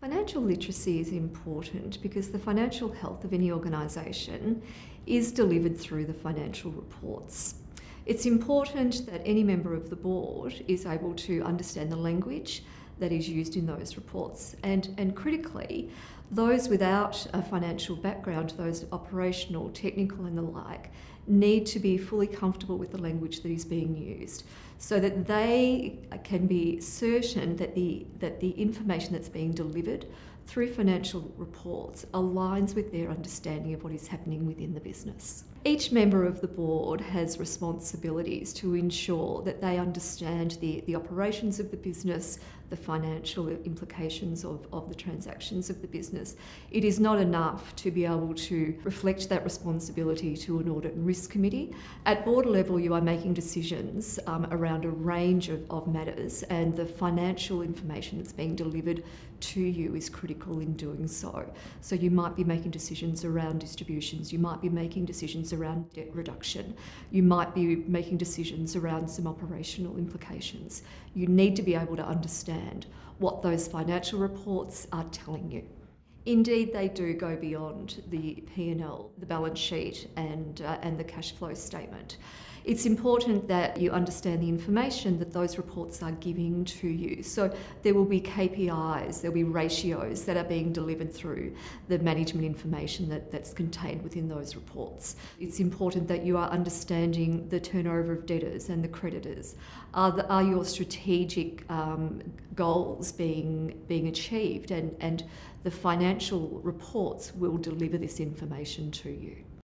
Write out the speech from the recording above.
Financial literacy is important because the financial health of any organisation is delivered through the financial reports. It's important that any member of the board is able to understand the language that is used in those reports, and critically, those without a financial background, those operational, technical and the like, need to be fully comfortable with the language that is being used so that they can be certain that the information that's being delivered through financial reports aligns with their understanding of what is happening within the business. Each member of the board has responsibilities to ensure that they understand the operations of the business, the financial implications of the transactions of the business. It is not enough to be able to reflect that responsibility to an audit and risk committee. At board level, you are making decisions around a range of matters, and the financial information that's being delivered to you is critical in doing so. So you might be making decisions around distributions, you might be making decisions around debt reduction, you might be making decisions around some operational implications. You need to be able to understand what those financial reports are telling you. Indeed, they do go beyond the P&L, the balance sheet and the cash flow statement. It's important that you understand the information that those reports are giving to you. So there will be KPIs, there'll be ratios that are being delivered through the management information that's contained within those reports. It's important that you are understanding the turnover of debtors and the creditors. Are your strategic goals being achieved, and the financial reports will deliver this information to you.